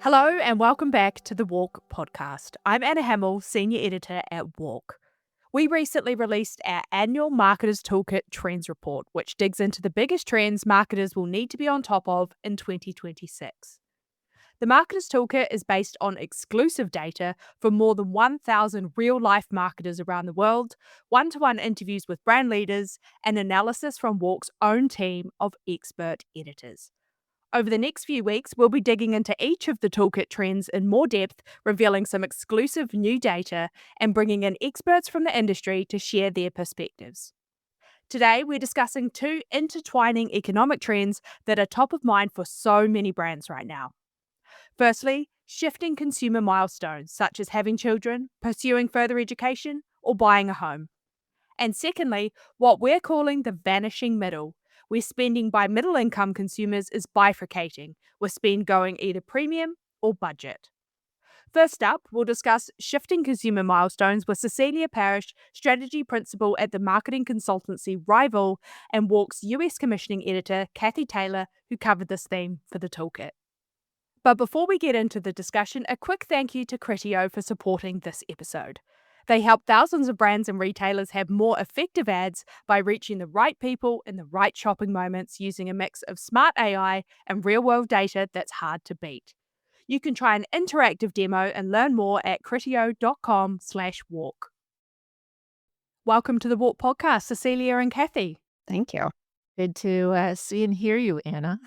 Hello and welcome back to the WARC Podcast. I'm Anna Hamill, Senior Editor at WARC. We recently released our annual Marketers Toolkit Trends Report, which digs into the biggest trends marketers will need to be on top of in 2026. The Marketers Toolkit is based on exclusive data from more than 1,000 real life marketers around the world, one to one interviews with brand leaders, and analysis from WARC's own team of expert editors. Over the next few weeks, we'll be digging into each of the toolkit trends in more depth, revealing some exclusive new data and bringing in experts from the industry to share their perspectives. Today, we're discussing two intertwining economic trends that are top of mind for so many brands right now. Firstly, shifting consumer milestones such as having children, pursuing further education, or buying a home. And secondly, what we're calling the vanishing middle, where spending by middle income consumers is bifurcating, with spend going either premium or budget. First up, we'll discuss shifting consumer milestones with Cecelia Parrish, strategy principal at the marketing consultancy Rival, and WARC's US commissioning editor Cathy Taylor, who covered this theme for the toolkit. But before we get into the discussion, a quick thank you to Criteo for supporting this episode. They help thousands of brands and retailers have more effective ads by reaching the right people in the right shopping moments using a mix of smart AI and real-world data that's hard to beat. You can try an interactive demo and learn more at criteo.com/walk. Welcome to the Walk Podcast, Cecelia and Cathy. Thank you. Good to see and hear you, Anna.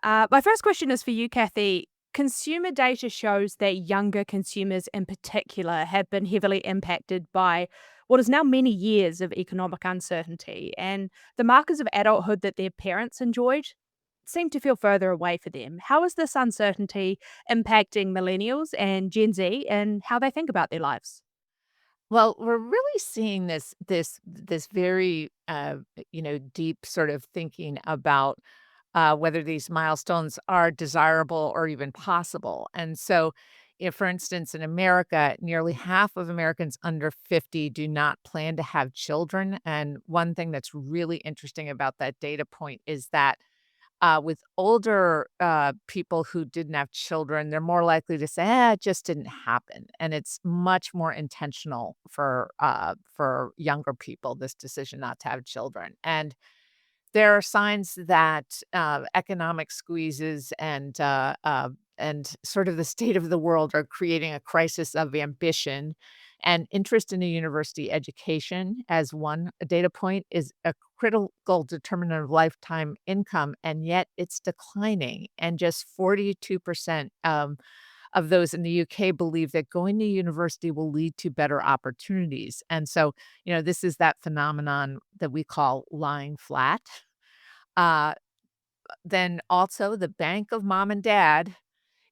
My first question is for you, Cathy. Consumer data shows that younger consumers in particular have been heavily impacted by what is now many years of economic uncertainty, and the markers of adulthood that their parents enjoyed seem to feel further away for them. How is this uncertainty impacting millennials and Gen Z and how they think about their lives? Well, we're really seeing this very deep sort of thinking about whether these milestones are desirable or even possible. And so, if, for instance, in America, nearly half of Americans under 50 do not plan to have children. And one thing that's really interesting about that data point is that with older people who didn't have children, they're more likely to say, it just didn't happen. And it's much more intentional for younger people, this decision not to have children. And there are signs that economic squeezes and sort of the state of the world are creating a crisis of ambition, and interest in a university education as one data point is a critical determinant of lifetime income, and yet it's declining. And just 42% of those in the UK believe that going to university will lead to better opportunities. And so, this is that phenomenon that we call lying flat. Uh, then also the bank of mom and dad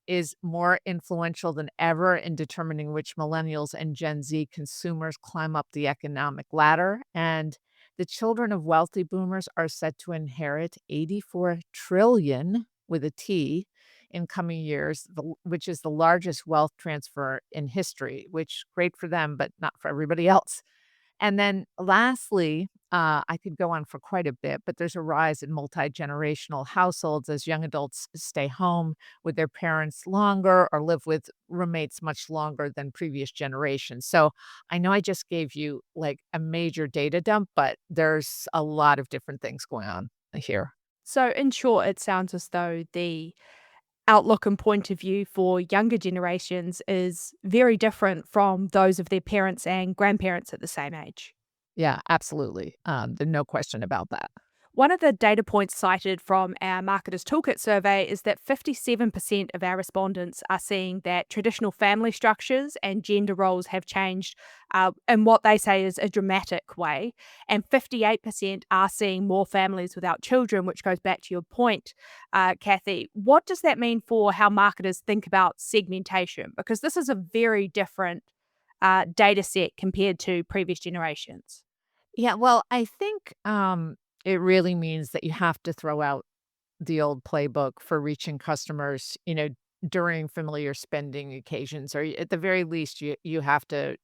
is more influential than ever in determining which millennials and Gen Z consumers climb up the economic ladder. And the children of wealthy boomers are set to inherit 84 trillion with a T in coming years, which is the largest wealth transfer in history, which great for them, but not for everybody else. And then lastly, I could go on for quite a bit, but there's a rise in multi-generational households as young adults stay home with their parents longer or live with roommates much longer than previous generations. So I know I just gave you like a major data dump, but there's a lot of different things going on here. So, in short, it sounds as though the outlook and point of view for younger generations is very different from those of their parents and grandparents at the same age. Yeah, absolutely. There's no question about that. One of the data points cited from our Marketers Toolkit survey is that 57% of our respondents are seeing that traditional family structures and gender roles have changed in what they say is a dramatic way. And 58% are seeing more families without children, which goes back to your point, Cathy. What does that mean for how marketers think about segmentation? Because this is a very different data set compared to previous generations. Yeah, well, I think it really means that you have to throw out the old playbook for reaching customers, during familiar spending occasions, or at the very least, you have to,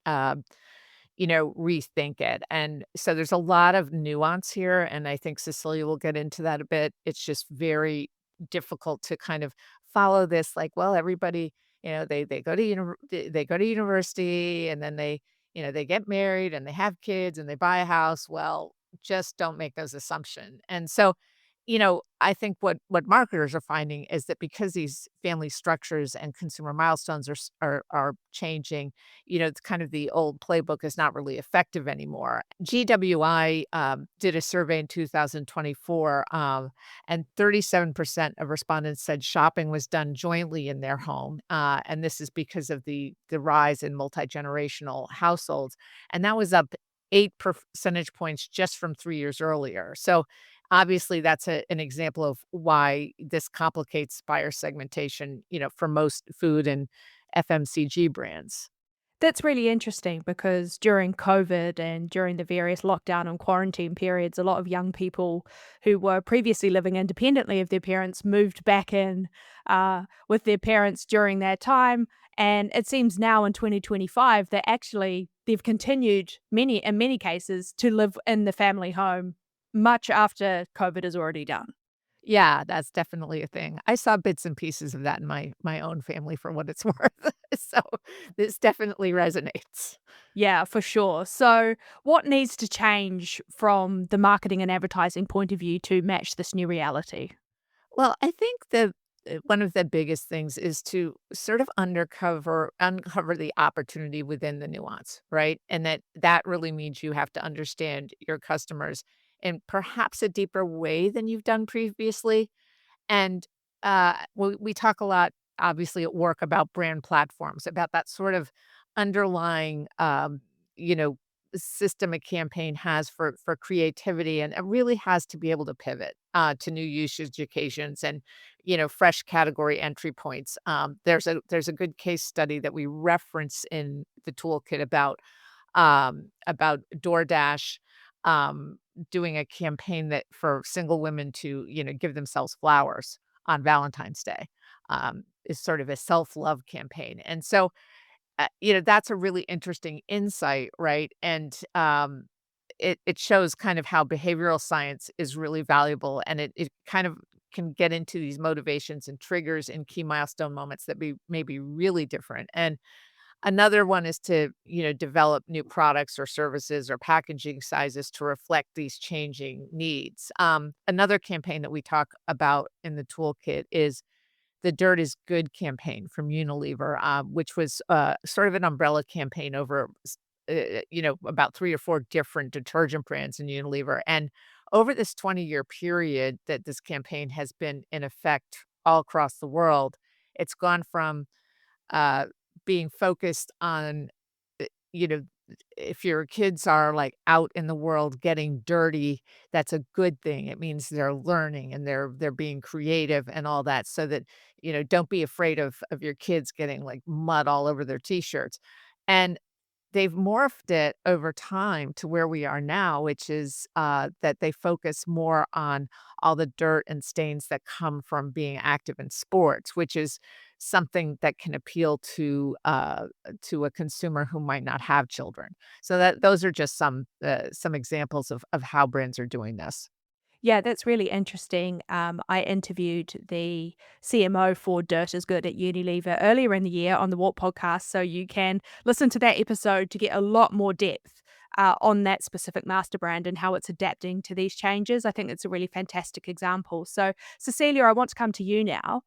rethink it. And so there's a lot of nuance here, and I think Cecilia will get into that a bit. It's just very difficult to kind of follow this like, well, everybody, they go to they go to university and then they get married and they have kids and they buy a house. Well, just don't make those assumptions. And so, I think what marketers are finding is that because these family structures and consumer milestones are changing, it's kind of the old playbook is not really effective anymore. GWI did a survey in 2024, and 37% of respondents said shopping was done jointly in their home, and this is because of the rise in multi-generational households, and that was up 8 percentage points just from 3 years earlier. So obviously, that's an example of why this complicates buyer segmentation, for most food and FMCG brands. That's really interesting because during COVID and during the various lockdown and quarantine periods, a lot of young people who were previously living independently of their parents moved back in with their parents during that time. And it seems now in 2025 that actually they've continued in many cases to live in the family home much after COVID is already done. Yeah, that's definitely a thing. I saw bits and pieces of that in my own family for what it's worth. So this definitely resonates. Yeah, for sure. So, what needs to change from the marketing and advertising point of view to match this new reality? Well, I think one of the biggest things is to sort of uncover the opportunity within the nuance, right? And that really means you have to understand your customers in perhaps a deeper way than you've done previously. And we talk a lot, obviously, at work about brand platforms, about that sort of underlying, you know, system a campaign has for creativity, and it really has to be able to pivot to new usage occasions and fresh category entry points. There's a good case study that we reference in the toolkit about DoorDash, doing a campaign that for single women to, give themselves flowers on Valentine's Day, is sort of a self-love campaign. And so, that's a really interesting insight, right? And it shows kind of how behavioral science is really valuable, and it kind of can get into these motivations and triggers and key milestone moments that may be really different. And another one is to, develop new products or services or packaging sizes to reflect these changing needs. Another campaign that we talk about in the toolkit is the Dirt is Good campaign from Unilever, which was sort of an umbrella campaign over, about 3 or 4 different detergent brands in Unilever. And over this 20-year period that this campaign has been in effect all across the world, it's gone from uh, being focused on, you know, if your kids are like out in the world getting dirty, that's a good thing. It means they're learning and they're being creative and all that. So that, don't be afraid of your kids getting like mud all over their t-shirts. And they've morphed it over time to where we are now, which is, that they focus more on all the dirt and stains that come from being active in sports, which is something that can appeal to a consumer who might not have children. So that those are just some examples of how brands are doing this. Yeah, that's really interesting. I interviewed the CMO for Dirt is Good at Unilever earlier in the year on the WARC podcast. So you can listen to that episode to get a lot more depth on that specific master brand and how it's adapting to these changes. I think it's a really fantastic example. So, Cecelia, I want to come to you now.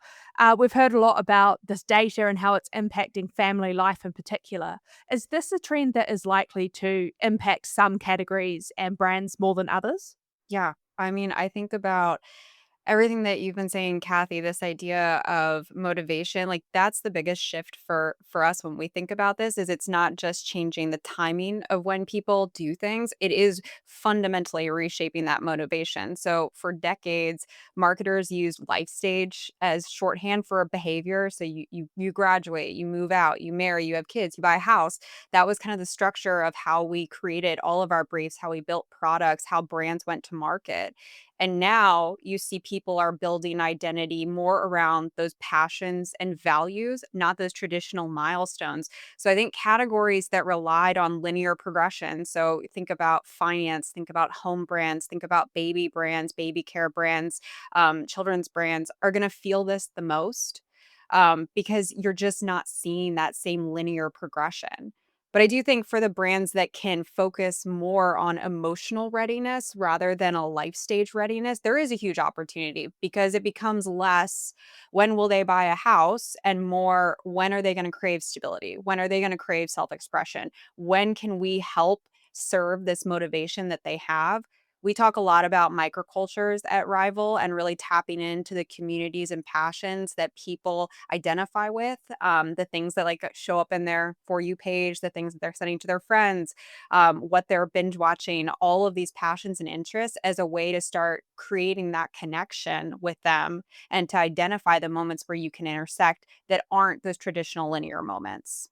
We've heard a lot about this data and how it's impacting family life in particular. Is this a trend that is likely to impact some categories and brands more than others? Yeah. I mean, I think about everything that you've been saying, Kathy, this idea of motivation, like that's the biggest shift for us when we think about this is it's not just changing the timing of when people do things, it is fundamentally reshaping that motivation. So for decades, marketers used life stage as shorthand for a behavior. So you graduate, you move out, you marry, you have kids, you buy a house. That was kind of the structure of how we created all of our briefs, how we built products, how brands went to market. And now you see people are building identity more around those passions and values, not those traditional milestones. So I think categories that relied on linear progression. So think about finance, think about home brands, think about baby brands, baby care brands, children's brands are going to feel this the most. because you're just not seeing that same linear progression. But I do think for the brands that can focus more on emotional readiness rather than a life stage readiness, there is a huge opportunity because it becomes less when will they buy a house and more when are they going to crave stability? When are they going to crave self expression? When can we help serve this motivation that they have? We talk a lot about microcultures at Rival and really tapping into the communities and passions that people identify with, the things that like show up in their For You page, the things that they're sending to their friends, what they're binge watching, all of these passions and interests as a way to start creating that connection with them and to identify the moments where you can intersect that aren't those traditional linear moments.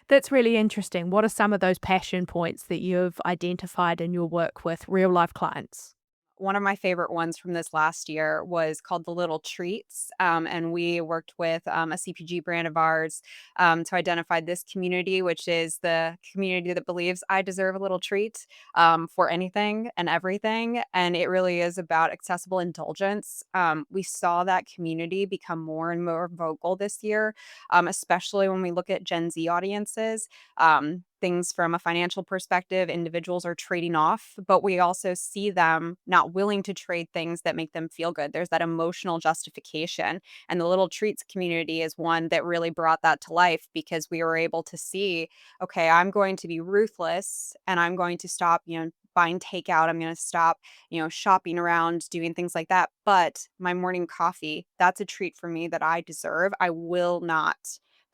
That's really interesting. What are some of those passion points that you've identified in your work with real life clients? One of my favorite ones from this last year was called The Little Treats. And we worked with a CPG brand of ours to identify this community, which is the community that believes I deserve a little treat for anything and everything. And it really is about accessible indulgence. We saw that community become more and more vocal this year, especially when we look at Gen Z audiences. Things from a financial perspective, individuals are trading off, but we also see them not willing to trade things that make them feel good. There's that emotional justification. And the Little Treats community is one that really brought that to life because we were able to see, okay, I'm going to be ruthless and I'm going to stop, buying takeout. I'm going to stop, shopping around, doing things like that. But my morning coffee, that's a treat for me that I deserve. I will not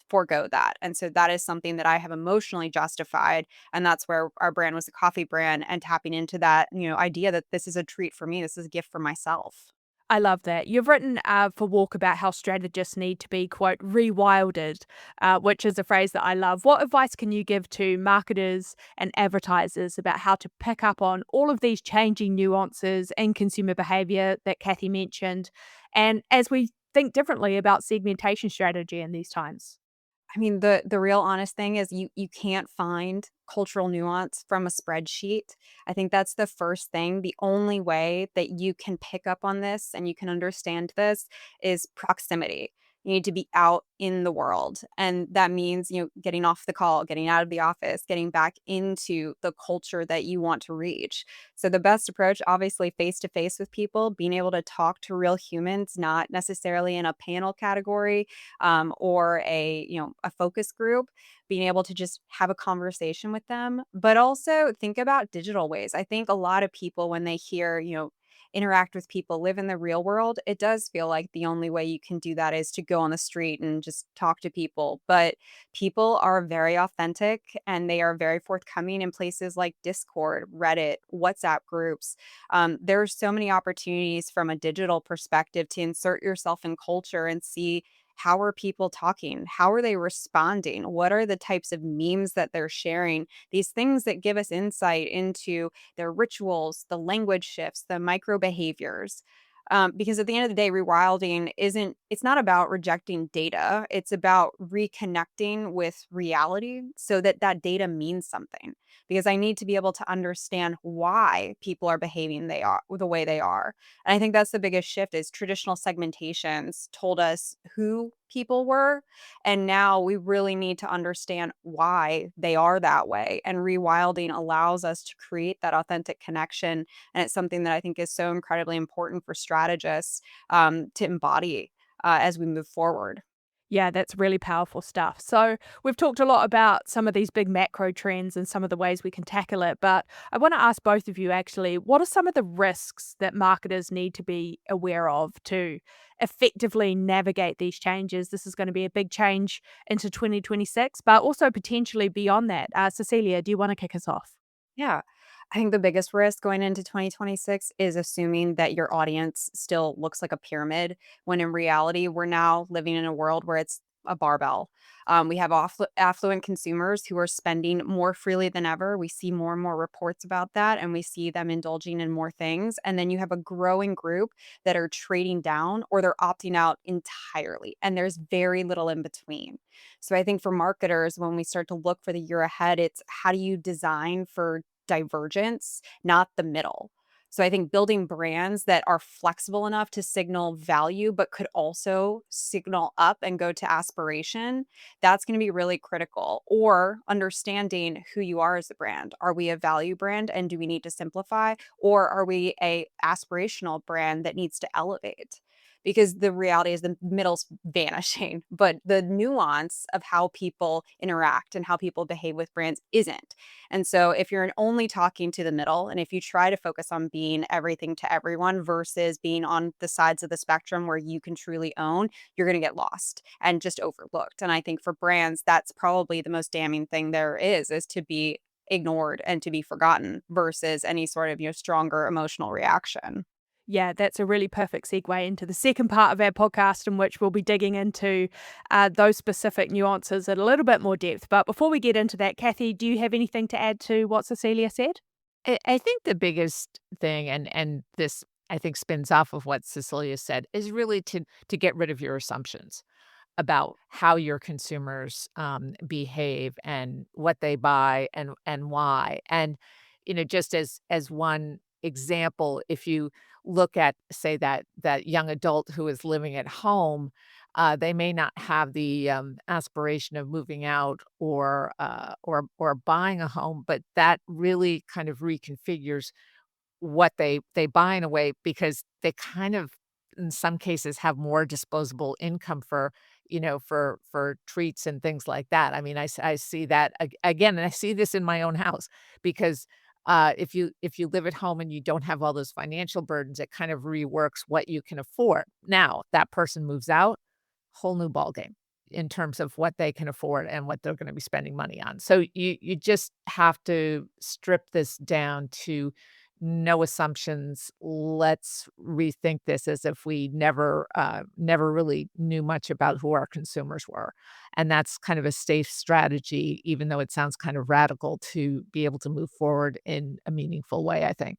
forego that. And so that is something that I have emotionally justified. And that's where our brand was a coffee brand and tapping into that, idea that this is a treat for me. This is a gift for myself. I love that. You've written for Walk about how strategists need to be, quote, rewilded, which is a phrase that I love. What advice can you give to marketers and advertisers about how to pick up on all of these changing nuances in consumer behavior that Cathy mentioned? And as we think differently about segmentation strategy in these times? I mean, the real honest thing is you can't find cultural nuance from a spreadsheet. I think that's the first thing. The only way that you can pick up on this and you can understand this is proximity. You need to be out in the world. And that means, getting off the call, getting out of the office, getting back into the culture that you want to reach. So the best approach, obviously face to face with people, being able to talk to real humans, not necessarily in a panel category or a focus group, being able to just have a conversation with them, but also think about digital ways. I think a lot of people, when they hear, interact with people, live in the real world, it does feel like the only way you can do that is to go on the street and just talk to people. But people are very authentic and they are very forthcoming in places like Discord, Reddit, WhatsApp groups. There are so many opportunities from a digital perspective to insert yourself in culture and see how are people talking? How are they responding? What are the types of memes that they're sharing? These things that give us insight into their rituals, the language shifts, the micro behaviors. Because at the end of the day, rewilding it's not about rejecting data. It's about reconnecting with reality so that that data means something. Because I need to be able to understand why people are behaving they are the way they are. And I think that's the biggest shift is traditional segmentations told us who people were. And now we really need to understand why they are that way. And rewilding allows us to create that authentic connection. And it's something that I think is so incredibly important for strategists to embody as we move forward. Yeah, that's really powerful stuff. So, we've talked a lot about some of these big macro trends and some of the ways we can tackle it. But I want to ask both of you actually, what are some of the risks that marketers need to be aware of to effectively navigate these changes? This is going to be a big change into 2026, but also potentially beyond that. Cecelia, do you want to kick us off? Yeah. I think the biggest risk going into 2026 is assuming that your audience still looks like a pyramid, when in reality, we're now living in a world where it's a barbell. We have affluent consumers who are spending more freely than ever. We see more and more reports about that, and we see them indulging in more things. And then you have a growing group that are trading down or they're opting out entirely. And there's very little in between. So I think for marketers, when we start to look for the year ahead, it's how do you design for divergence, not the middle. So I think building brands that are flexible enough to signal value, but could also signal up and go to aspiration, that's going to be really critical. Or understanding who you are as a brand. Are we a value brand and do we need to simplify? Or are we a aspirational brand that needs to elevate? Because the reality is the middle's vanishing, but the nuance of how people interact and how people behave with brands isn't. And so if you're only talking to the middle, and if you try to focus on being everything to everyone versus being on the sides of the spectrum where you can truly own, you're going to get lost and just overlooked. And I think for brands, that's probably the most damning thing there is to be ignored and to be forgotten versus any sort of, stronger emotional reaction. Yeah, that's a really perfect segue into the second part of our podcast, in which we'll be digging into those specific nuances in a little bit more depth. But before we get into that, Cathy, do you have anything to add to what Cecelia said? I think the biggest thing, and this I think spins off of what Cecelia said, is really to get rid of your assumptions about how your consumers behave and what they buy and why. And just as one example, if you look at, say, that young adult who is living at home, they may not have the aspiration of moving out or buying a home, but that really kind of reconfigures what they buy in a way, because they kind of, in some cases, have more disposable income for, for treats and things like that. I mean, I see that again, and I see this in my own house, because if you live at home and you don't have all those financial burdens, it kind of reworks what you can afford. Now that person moves out, whole new ballgame in terms of what they can afford and what they're going to be spending money on. So you just have to strip this down to no assumptions. Let's rethink this as if we never really knew much about who our consumers were. And that's kind of a safe strategy, even though it sounds kind of radical, to be able to move forward in a meaningful way, I think.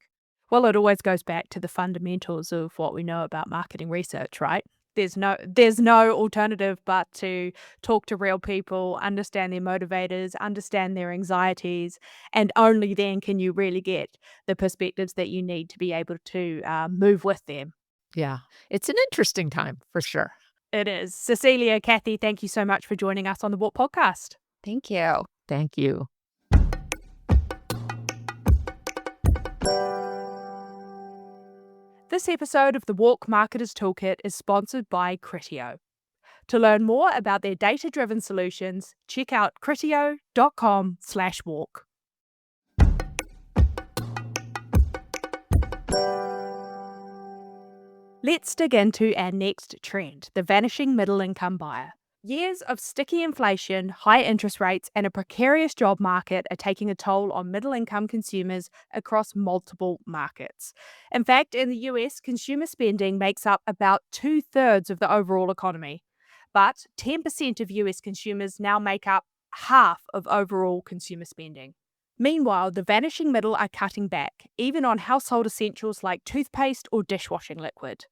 Well, it always goes back to the fundamentals of what we know about marketing research, right? There's no alternative but to talk to real people, understand their motivators, understand their anxieties, and only then can you really get the perspectives that you need to be able to move with them. Yeah. It's an interesting time for sure. It is. Cecelia, Cathy, thank you so much for joining us on the WARC Podcast. Thank you. Thank you. This episode of the WARC Marketers Toolkit is sponsored by Criteo. To learn more about their data-driven solutions, check out criteo.com/walk. Let's dig into our next trend, the vanishing middle-income buyer. Years of sticky inflation, high interest rates, and a precarious job market are taking a toll on middle-income consumers across multiple markets. In fact, in the US, consumer spending makes up about 2/3 of the overall economy. But 10% of US consumers now make up half of overall consumer spending. Meanwhile, the vanishing middle are cutting back, even on household essentials like toothpaste or dishwashing liquid.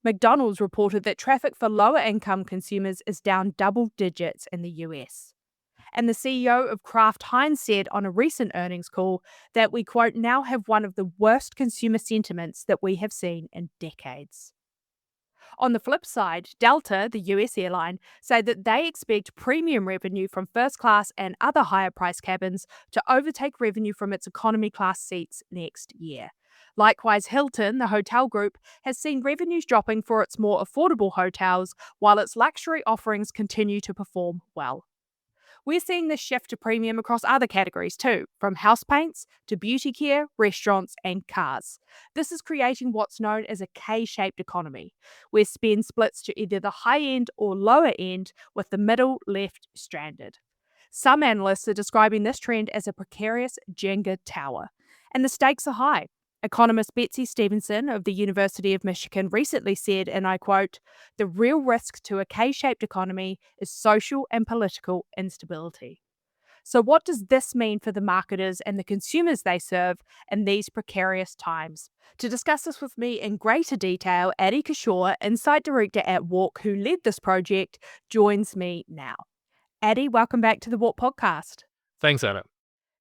McDonald's reported that traffic for lower-income consumers is down double digits in the US. And the CEO of Kraft Heinz said on a recent earnings call that we, quote, now have one of the worst consumer sentiments that we have seen in decades. On the flip side, Delta, the US airline, say that they expect premium revenue from first class and other higher price cabins to overtake revenue from its economy class seats next year. Likewise, Hilton, the hotel group, has seen revenues dropping for its more affordable hotels, while its luxury offerings continue to perform well. We're seeing this shift to premium across other categories too, from house paints to beauty care, restaurants, and cars. This is creating what's known as a K-shaped economy, where spend splits to either the high end or lower end, with the middle left stranded. Some analysts are describing this trend as a precarious Jenga tower, and the stakes are high. Economist Betsy Stevenson of the University of Michigan recently said, and I quote, "The real risk to a K-shaped economy is social and political instability." So what does this mean for the marketers and the consumers they serve in these precarious times? To discuss this with me in greater detail, Anna Kishore, Insight Director at WARC, who led this project, joins me now. Anna, welcome back to the WARC Podcast. Thanks, Anna.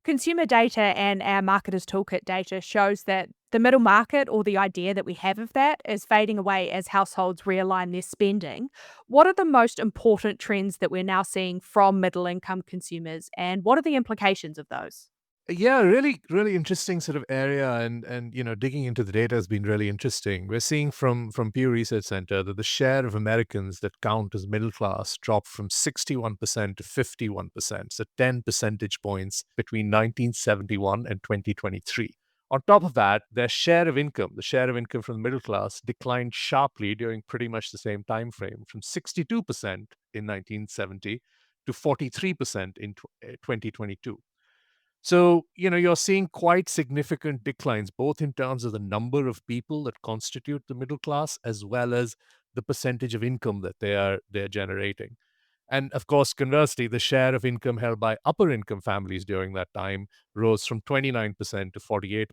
Consumer data and our Marketers Toolkit data shows that the middle market, or the idea that we have of that, is fading away as households realign their spending. What are the most important trends that we're now seeing from middle income consumers, and what are the implications of those? Yeah, really, really interesting sort of area, and digging into the data has been really interesting. We're seeing from Pew Research Center that the share of Americans that count as middle class dropped from 61% to 51%, so 10 percentage points between 1971 and 2023. On top of that, their share of income, the share of income from the middle class, declined sharply during pretty much the same time frame, from 62% in 1970 to 43% in 2022. So, you're seeing quite significant declines, both in terms of the number of people that constitute the middle class, as well as the percentage of income that they're generating. And of course, conversely, the share of income held by upper income families during that time rose from 29% to 48%.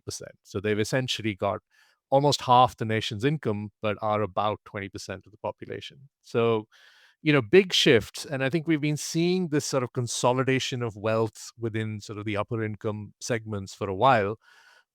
So they've essentially got almost half the nation's income, but are about 20% of the population. So, big shifts. And I think we've been seeing this sort of consolidation of wealth within sort of the upper income segments for a while.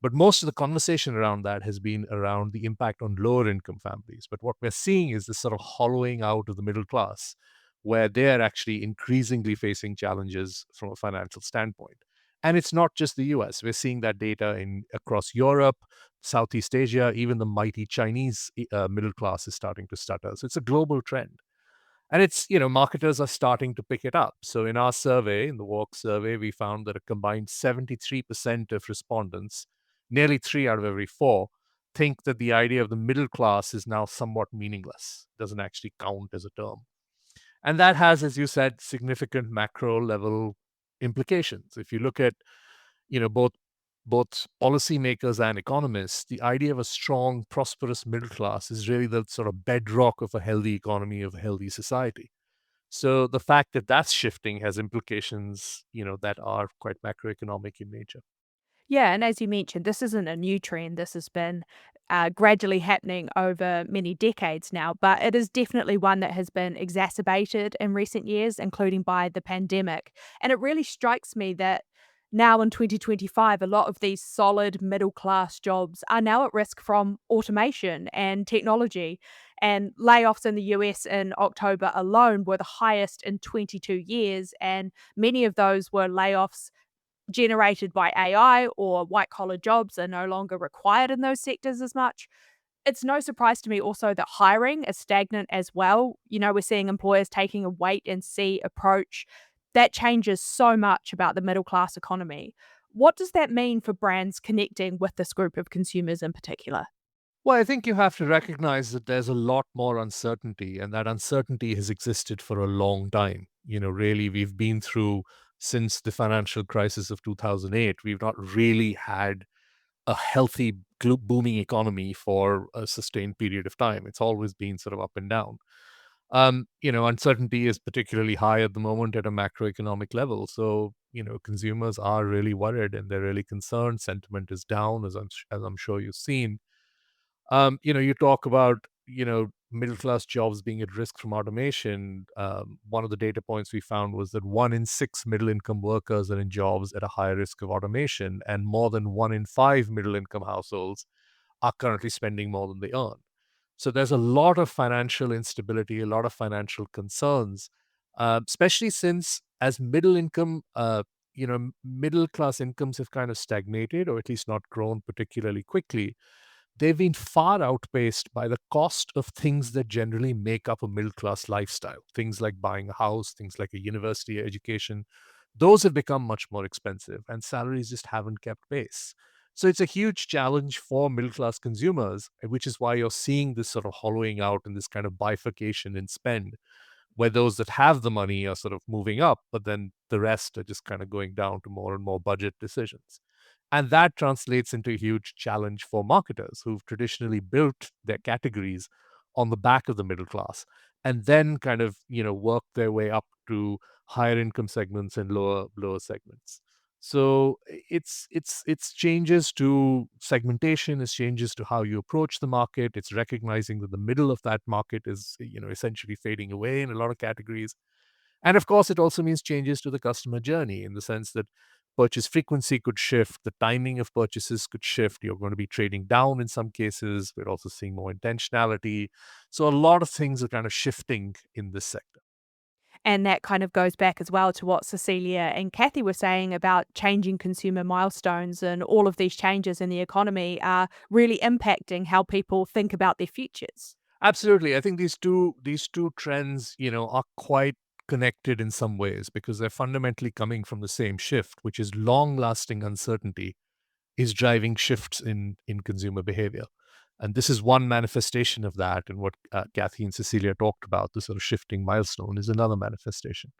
But most of the conversation around that has been around the impact on lower income families. But what we're seeing is this sort of hollowing out of the middle class, where they're actually increasingly facing challenges from a financial standpoint. And it's not just the US. We're seeing that data in across Europe, Southeast Asia, even the mighty Chinese middle class is starting to stutter. So it's a global trend. And marketers are starting to pick it up. So in our survey, in the WARC survey, we found that a combined 73% of respondents, nearly 3 out of every 4, think that the idea of the middle class is now somewhat meaningless, doesn't actually count as a term. And that has, as you said, significant macro level implications. If you look at, both policymakers and economists, the idea of a strong, prosperous middle class is really the sort of bedrock of a healthy economy, of a healthy society. So the fact that that's shifting has implications, that are quite macroeconomic in nature. Yeah, and as you mentioned, this isn't a new trend. This has been gradually happening over many decades now, but it is definitely one that has been exacerbated in recent years, including by the pandemic. And it really strikes me that now in 2025, a lot of these solid middle class jobs are now at risk from automation and technology. And layoffs in the US in October alone were the highest in 22 years. And many of those were layoffs generated by AI, or white collar jobs are no longer required in those sectors as much. It's no surprise to me also that hiring is stagnant as well. We're seeing employers taking a wait and see approach. That changes so much about the middle class economy. What does that mean for brands connecting with this group of consumers in particular? Well, I think you have to recognize that there's a lot more uncertainty, and that uncertainty has existed for a long time. Really, we've been through, since the financial crisis of 2008, we've not really had a healthy, booming economy for a sustained period of time. It's always been sort of up and down. Uncertainty is particularly high at the moment at a macroeconomic level. So, consumers are really worried and they're really concerned. Sentiment is down, as I'm sure you've seen. You talk about, middle class jobs being at risk from automation. One of the data points we found was that 1 in 6 middle income workers are in jobs at a higher risk of automation, and more than 1 in 5 middle income households are currently spending more than they earn. So there's a lot of financial instability, a lot of financial concerns, especially since, as middle class incomes have kind of stagnated, or at least not grown particularly quickly. They've been far outpaced by the cost of things that generally make up a middle class lifestyle. Things like buying a house, things like a university education. Those have become much more expensive, and salaries just haven't kept pace. So it's a huge challenge for middle class consumers, which is why you're seeing this sort of hollowing out and this kind of bifurcation in spend, where those that have the money are sort of moving up, but then the rest are just kind of going down to more and more budget decisions. And that translates into a huge challenge for marketers who've traditionally built their categories on the back of the middle class, and then kind of, work their way up to higher income segments and lower segments. So it's changes to segmentation, it's changes to how you approach the market. It's recognizing that the middle of that market is, essentially fading away in a lot of categories. And of course, it also means changes to the customer journey, in the sense that purchase frequency could shift, the timing of purchases could shift. You're going to be trading down in some cases. We're also seeing more intentionality. So a lot of things are kind of shifting in this sector. And that kind of goes back as well to what Cecelia and Cathy were saying about changing consumer milestones, and all of these changes in the economy are really impacting how people think about their futures. Absolutely. I think these two trends, are quite connected in some ways because they're fundamentally coming from the same shift, which is long-lasting uncertainty is driving shifts in consumer behavior. And this is one manifestation of that. And what Cathy and Cecilia talked about, the sort of shifting milestone, is another manifestation.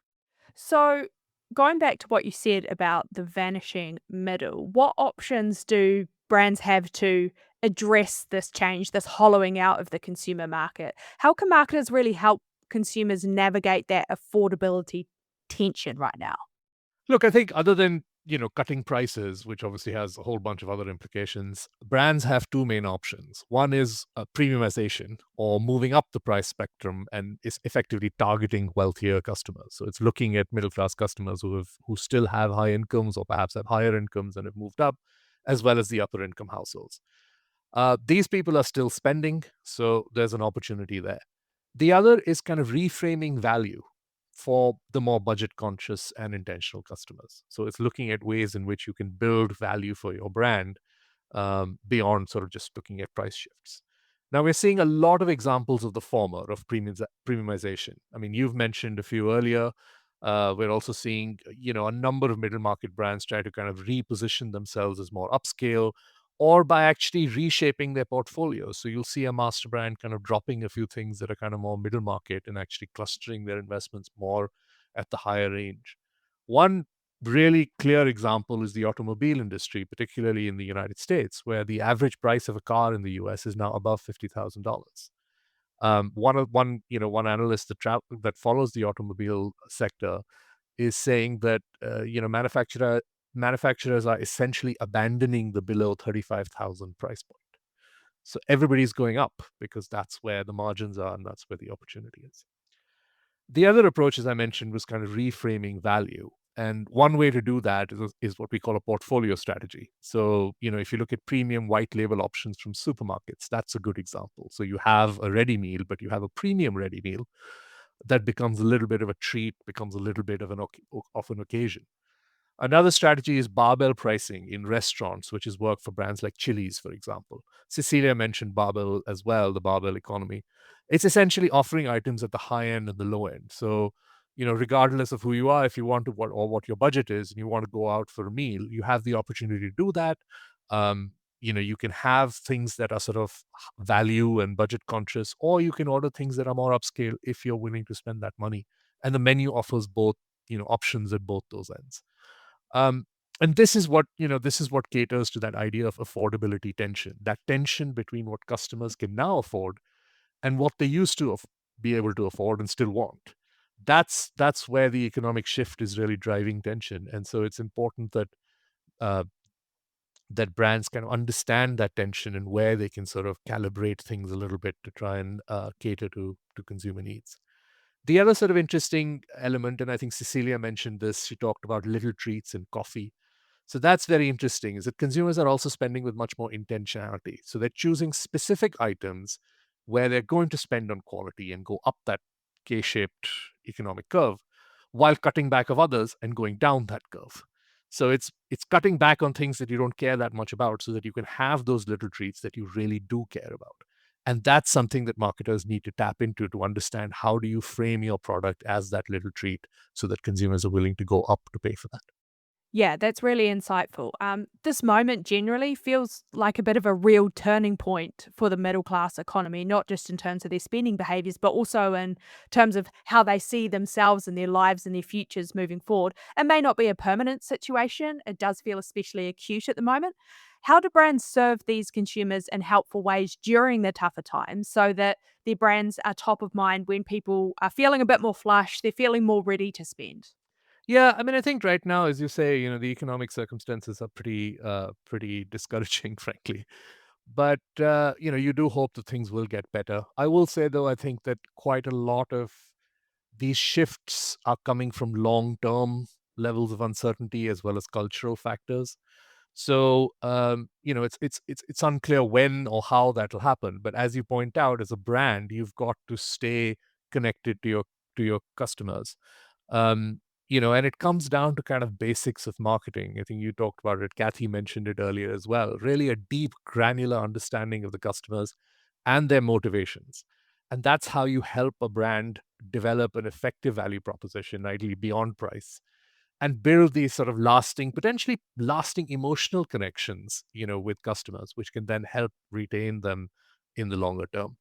So, going back to what you said about the vanishing middle, what options do brands have to address this change, this hollowing out of the consumer market? How can marketers really help consumers navigate that affordability tension right now? Look, I think other than, cutting prices, which obviously has a whole bunch of other implications, brands have two main options. One is premiumization, or moving up the price spectrum, and is effectively targeting wealthier customers. So it's looking at middle class customers who still have high incomes or perhaps have higher incomes and have moved up, as well as the upper income households. These people are still spending, so there's an opportunity there. The other is kind of reframing value for the more budget conscious and intentional customers. So it's looking at ways in which you can build value for your brand beyond sort of just looking at price shifts. Now, we're seeing a lot of examples of the former, of premiumization. I mean, you've mentioned a few earlier. We're also seeing, a number of middle market brands try to kind of reposition themselves as more upscale, or by actually reshaping their portfolio. So you'll see a master brand kind of dropping a few things that are kind of more middle market and actually clustering their investments more at the higher range. One really clear example is the automobile industry, particularly in the United States, where the average price of a car in the US is now above $50,000. One analyst that follows the automobile sector is saying that manufacturers are essentially abandoning the below 35,000 price point. So everybody's going up because that's where the margins are and that's where the opportunity is. The other approach, as I mentioned, was kind of reframing value. And one way to do that is what we call a portfolio strategy. So, if you look at premium white label options from supermarkets, that's a good example. So you have a ready meal, but you have a premium ready meal that becomes a little bit of a treat, becomes a little bit of an occasion. Another strategy is barbell pricing in restaurants, which has worked for brands like Chili's, for example. Cecilia mentioned barbell as well, the barbell economy. It's essentially offering items at the high end and the low end. So, regardless of who you are, if you want to, what your budget is, and you want to go out for a meal, you have the opportunity to do that. You can have things that are sort of value and budget conscious, or you can order things that are more upscale if you're willing to spend that money. And the menu offers both, options at both those ends. Um, and this is what caters to that idea of affordability tension, that tension between what customers can now afford and what they used to be able to afford and still want. That's where the economic shift is really driving tension. And so it's important uh, that brands kind of understand that tension and where they can sort of calibrate things a little bit to try and cater to consumer needs. The other sort of interesting element, and I think Cecilia mentioned this, she talked about little treats and coffee. So that's very interesting, is that consumers are also spending with much more intentionality. So they're choosing specific items where they're going to spend on quality and go up that K-shaped economic curve while cutting back of others and going down that curve. So it's cutting back on things that you don't care that much about so that you can have those little treats that you really do care about. And that's something that marketers need to tap into to understand how do you frame your product as that little treat so that consumers are willing to go up to pay for that. Yeah, that's really insightful. This moment generally feels like a bit of a real turning point for the middle class economy, not just in terms of their spending behaviors, but also in terms of how they see themselves and their lives and their futures moving forward. It may not be a permanent situation. It does feel especially acute at the moment. How do brands serve these consumers in helpful ways during the tougher times so that their brands are top of mind when people are feeling a bit more flush, they're feeling more ready to spend? Yeah, I mean, I think right now, as you say, the economic circumstances are pretty discouraging, frankly. But you do hope that things will get better. I will say, though, I think that quite a lot of these shifts are coming from long-term levels of uncertainty as well as cultural factors. So it's unclear when or how that'll happen. But as you point out, as a brand, you've got to stay connected to your customers. And it comes down to kind of basics of marketing. I think you talked about it. Cathy mentioned it earlier as well. Really a deep, granular understanding of the customers and their motivations. And that's how you help a brand develop an effective value proposition, ideally beyond price, and build these sort of potentially lasting emotional connections, with customers, which can then help retain them in the longer term.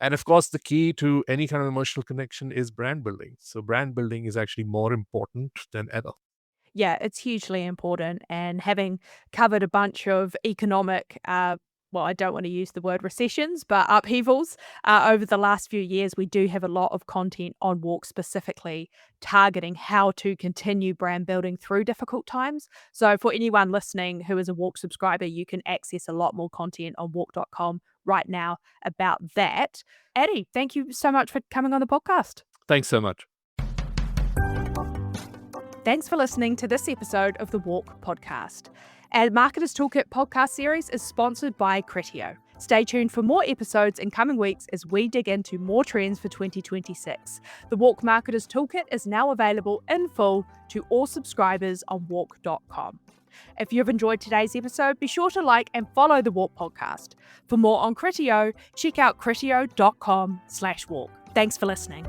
And of course, the key to any kind of emotional connection is brand building. So brand building is actually more important than ever. Yeah, it's hugely important. And having covered a bunch of economic, well, I don't want to use the word recessions, but upheavals over the last few years, we do have a lot of content on WARC specifically targeting how to continue brand building through difficult times. So for anyone listening who is a WARC subscriber, you can access a lot more content on walk.com right now about that. Addie, thank you so much for coming on the podcast. Thanks so much. Thanks for listening to this episode of the WARC Podcast. Our Marketers Toolkit podcast series is sponsored by Criteo. Stay tuned for more episodes in coming weeks as we dig into more trends for 2026. The WARC Marketers Toolkit is now available in full to all subscribers on walk.com. If you've enjoyed today's episode, be sure to like and follow the WARC Podcast. For more on Criteo, check out criteo.com/walk. Thanks for listening.